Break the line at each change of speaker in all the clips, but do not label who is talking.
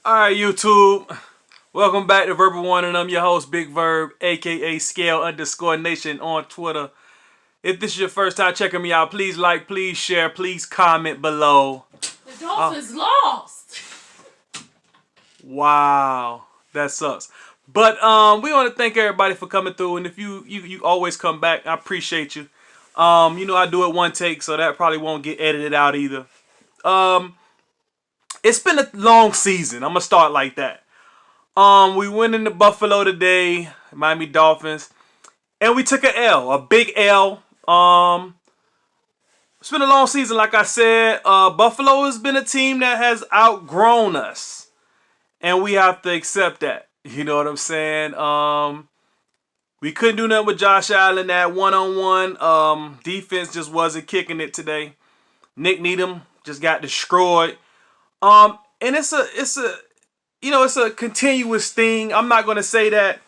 Alright, YouTube. Welcome back to Verbal One, and I'm your host, Big Verb, aka Scale_Nation on Twitter. If this is your first time checking me out, please like, please share, please comment below.
The Dolphins lost.
Wow, that sucks. But we want to thank everybody for coming through, and if you always come back, I appreciate you. I do it one take, so that probably won't get edited out either. It's been a long season. I'm gonna start like that. We went into Buffalo today, Miami Dolphins, and we took a big L. It's been a long season, like I said. Buffalo has been a team that has outgrown us, and we have to accept that. You know what I'm saying? We couldn't do nothing with Josh Allen. That one-on-one defense just wasn't kicking it today. Nick Needham just got destroyed. And it's a continuous thing. I'm not gonna say that,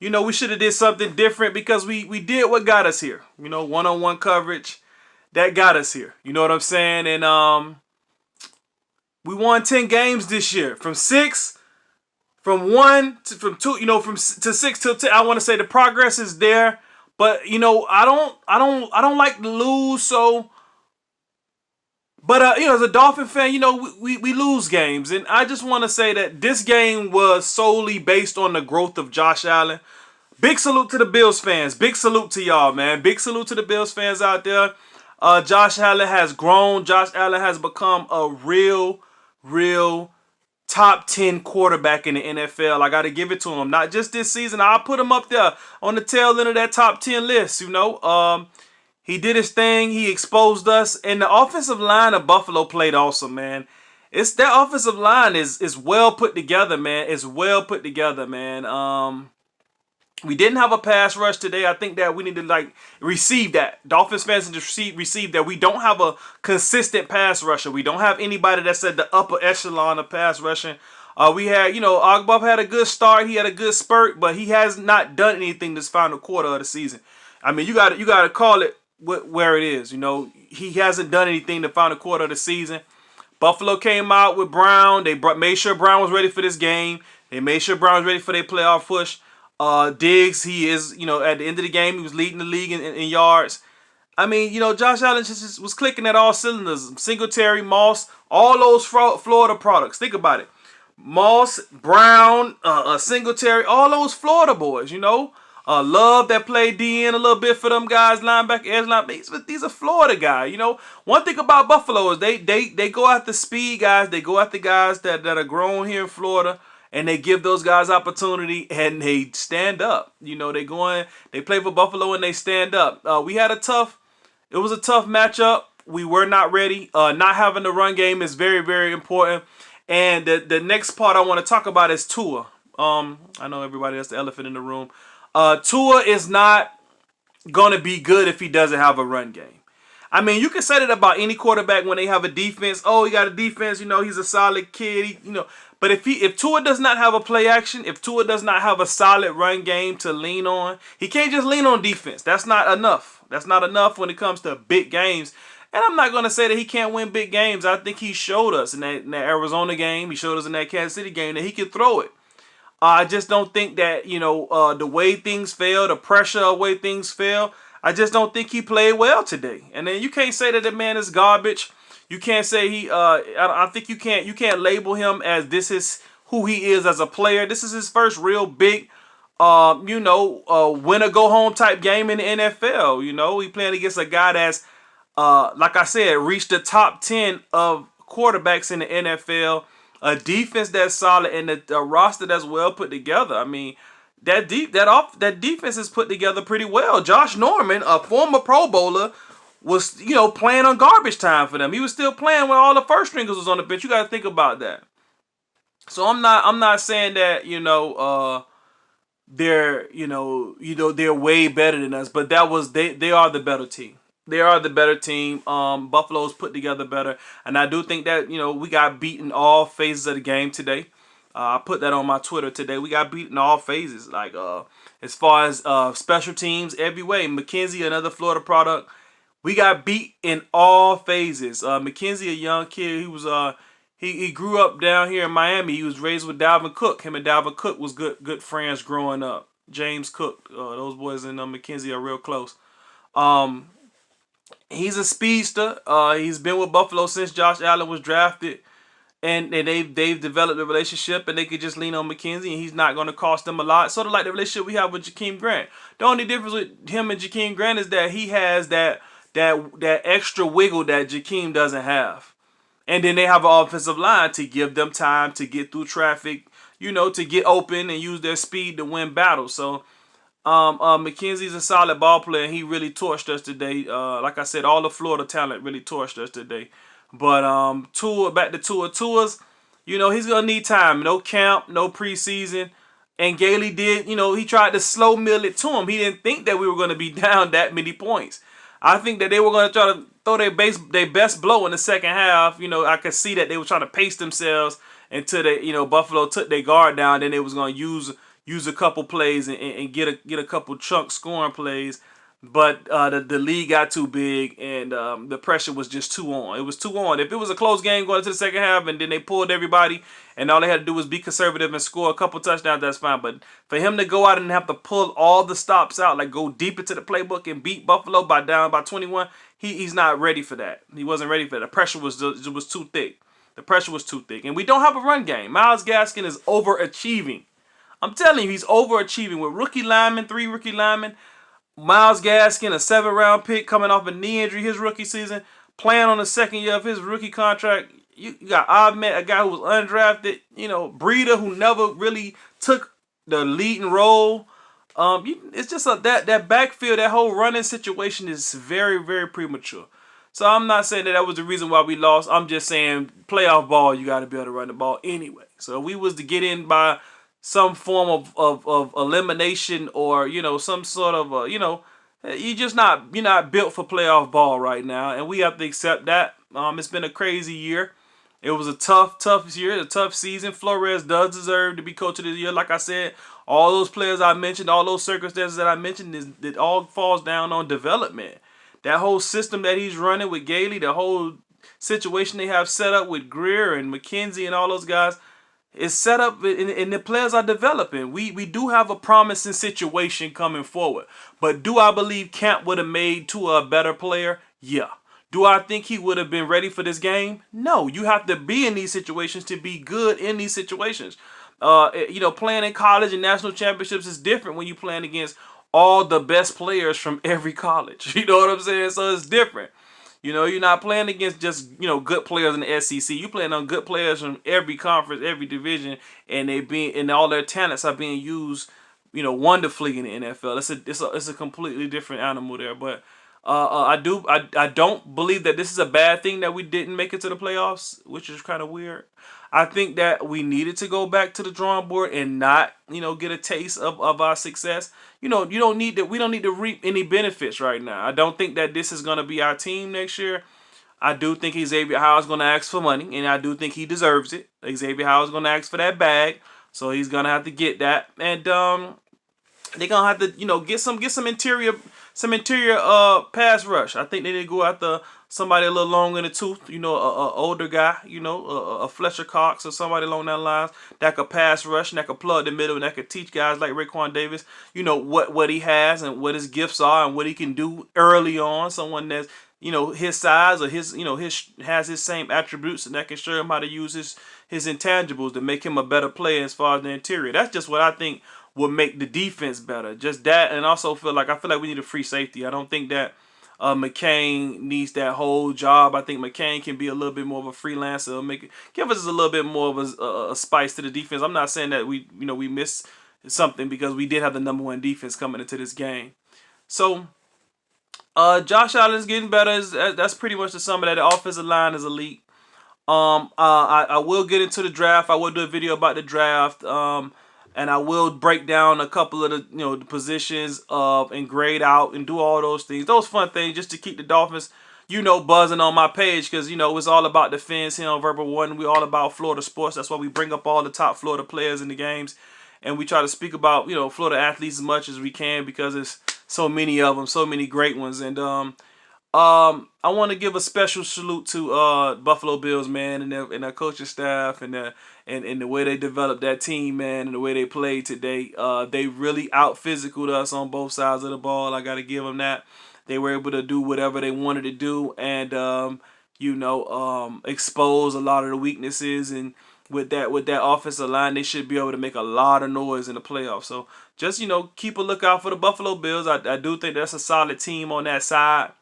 we should have did something different because we did what got us here. One-on-one coverage that got us here. You know what I'm saying? And we won 10 games this year. From 6, from 1 to from 2, to 6 to 10. I want to say the progress is there, but I don't like to lose, so. But as a Dolphin fan, we lose games, and I just want to say that this game was solely based on the growth of Josh Allen. Big salute to the Bills fans. Big salute to y'all, man. Big salute to the Bills fans out there. Josh Allen has grown. Josh Allen has become a real top 10 quarterback in the NFL. I got to give it to him. Not just this season. I'll put him up there on the tail end of that top 10 list. He did his thing. He exposed us. And the offensive line of Buffalo played awesome, man. That offensive line is well put together, man. It's well put together, man. We didn't have a pass rush today. I think that we need to receive that. Dolphins fans need to receive that. We don't have a consistent pass rusher. We don't have anybody that's at the upper echelon of pass rushing. We had, Ogbov had a good start. He had a good spurt, but he has not done anything this final quarter of the season. I mean, you got to call it where it is. He hasn't done anything the final quarter of the season. Buffalo came out with Brown. They made sure Brown was ready for this game. They made sure Brown was ready for their playoff push. Diggs, he is, at the end of the game, he was leading the league in yards. I mean, Josh Allen just was clicking at all cylinders. Singletary, Moss, all those Florida products. Think about it. Moss, Brown, Singletary, all those Florida boys, Love that played DN a little bit for them guys, linebacker, edge linebacker. These are Florida guys, One thing about Buffalo is they go after speed guys. They go after guys that are grown here in Florida, and they give those guys opportunity, and they stand up. They play for Buffalo, and they stand up. It was a tough matchup. We were not ready. Not having the run game is very, very important. And the next part I want to talk about is Tua. I know everybody has the elephant in the room. Tua is not going to be good if he doesn't have a run game. I mean, you can say that about any quarterback when they have a defense. Oh, he got a defense. He's a solid kid. But if Tua does not have a play action, if Tua does not have a solid run game to lean on, he can't just lean on defense. That's not enough. That's not enough when it comes to big games. And I'm not going to say that he can't win big games. I think he showed us in that Arizona game. He showed us in that Kansas City game that he could throw it. I just don't think that, the way things fell, the pressure of way things fell, I just don't think he played well today. And then you can't say that the man is garbage. You can't say I think you can't label him as this is who he is as a player. This is his first real big, win or go home type game in the NFL. He playing against a guy that's, like I said, reached the top 10 of quarterbacks in the NFL. A defense that's solid and a roster that's well put together. I mean, that defense is put together pretty well. Josh Norman, a former Pro Bowler, was playing on garbage time for them. He was still playing when all the first stringers was on the bench. You got to think about that. So I'm not saying that they're way better than us, but they are the better team. They are the better team. Buffalo's put together better. And I do think that, we got beaten all phases of the game today. I put that on my Twitter today. We got beaten all phases. As far as special teams, every way. McKenzie, another Florida product. We got beat in all phases. McKenzie, a young kid, he grew up down here in Miami. He was raised with Dalvin Cook. Him and Dalvin Cook was good friends growing up. James Cook, those boys in McKenzie are real close. Um, he's a speedster. He's been with Buffalo since Josh Allen was drafted, and they've developed a relationship, and they could just lean on McKenzie, and he's not going to cost them a lot. Sort of like the relationship we have with Jakeem Grant. The only difference with him and Jakeem Grant is that he has that extra wiggle that Jakeem doesn't have. And then they have an offensive line to give them time to get through traffic, to get open and use their speed to win battles. So McKenzie's a solid ball player, and he really torched us today. Like I said, all the Florida talent really torched us today. But Tua, back to Tua's, he's gonna need time. No camp, no preseason. And Gailey did, he tried to slow mill it to him. He didn't think that we were gonna be down that many points. I think that they were gonna try to throw their best blow in the second half. I could see that they were trying to pace themselves until Buffalo took their guard down. Then they was gonna use a couple plays and get a couple chunk scoring plays. But the lead got too big, and the pressure was just too on. It was too on. If it was a close game going into the second half and then they pulled everybody and all they had to do was be conservative and score a couple touchdowns, that's fine. But for him to go out and have to pull all the stops out, like go deep into the playbook and beat Buffalo down by 21, he's not ready for that. He wasn't ready for that. The pressure was too thick. The pressure was too thick. And we don't have a run game. Myles Gaskin is overachieving. I'm telling you, he's overachieving with three rookie linemen. Myles Gaskin, a 7th-round pick coming off a knee injury his rookie season, playing on the second year of his rookie contract. You got Ahmed, a guy who was undrafted, Breida, who never really took the leading role. It's just that backfield, that whole running situation is very, very premature. So I'm not saying that was the reason why we lost. I'm just saying playoff ball, you got to be able to run the ball anyway. So if we was to get in by some form of elimination or some sort of you're not built for playoff ball right now, and we have to accept that. It's been a crazy year. It was a tough year, a tough season. Flores does deserve to be coach of the year. Like I said, all those players I mentioned, all those circumstances that I mentioned, it all falls down on development. That whole system that he's running with Gailey, the whole situation they have set up with Greer and McKenzie and all those guys, is set up and the players are developing. We do have a promising situation coming forward. But do I believe Camp would have made Tua a better player? Yeah. Do I think he would have been ready for this game? No. You have to be in these situations to be good in these situations. Playing in college and national championships is different when you're playing against all the best players from every college. You know what I'm saying? So it's different. You're not playing against just, good players in the SEC. You're playing on good players from every conference, every division, and all their talents are being used, wonderfully in the NFL. It's a completely different animal there. But I don't believe that this is a bad thing that we didn't make it to the playoffs, which is kind of weird. I think that we needed to go back to the drawing board and not, get a taste of our success. We don't need to reap any benefits right now. I don't think that this is going to be our team next year. I do think Xavier Howard's going to ask for money, and I do think he deserves it. Xavier Howard's going to ask for that bag, so he's going to have to get that. And they're going to have to, get some interior pass rush. I think they need to go after somebody a little long in the tooth, a older guy, a Fletcher Cox or somebody along that lines that could pass rush and that could plug the middle and that could teach guys like Raekwon Davis, what he has and what his gifts are and what he can do early on. Someone that's, his size or his has his same attributes and that can show him how to use his intangibles to make him a better player as far as the interior. That's just what I think would make the defense better. Just that, and also feel like we need a free safety. I don't think that McCain needs that whole job. I think McCain can be a little bit more of a freelancer, give us a little bit more of a spice to the defense. I'm not saying that we missed something because we did have the number one defense coming into this game. So Josh Allen's getting better. That's pretty much the sum of that. The offensive line is elite. I will get into the draft. I will do a video about the draft. And I will break down a couple of the positions and grade out and do all those things. Those fun things just to keep the Dolphins, buzzing on my page because, it's all about the fans here on Verbal One. We're all about Florida sports. That's why we bring up all the top Florida players in the games. And we try to speak about, Florida athletes as much as we can because there's so many of them, so many great ones. And I want to give a special salute to Buffalo Bills, man, and their coaching staff and the way they developed that team, man, and the way they played today. They really out physicaled us on both sides of the ball. I got to give them that. They were able to do whatever they wanted to do and expose a lot of the weaknesses, and with that offensive line, they should be able to make a lot of noise in the playoffs. So just keep a lookout for the Buffalo Bills. I do think that's a solid team on that side.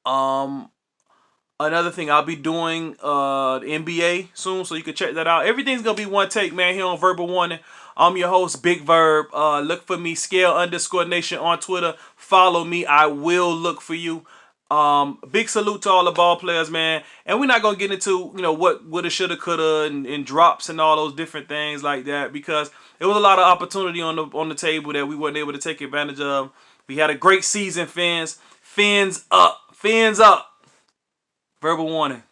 Um, Another thing, I'll be doing the NBA soon, so you can check that out. Everything's gonna be one take, man. Here on Verbal Warning, I'm your host, Big Verb. Look for me, Scale_Nation on Twitter. Follow me. I will look for you. Big salute to all the ball players, man. And we're not gonna get into what woulda, shoulda, coulda, and drops and all those different things like that, because it was a lot of opportunity on the table that we weren't able to take advantage of. We had a great season, fans. Fins up. Verbal Warning.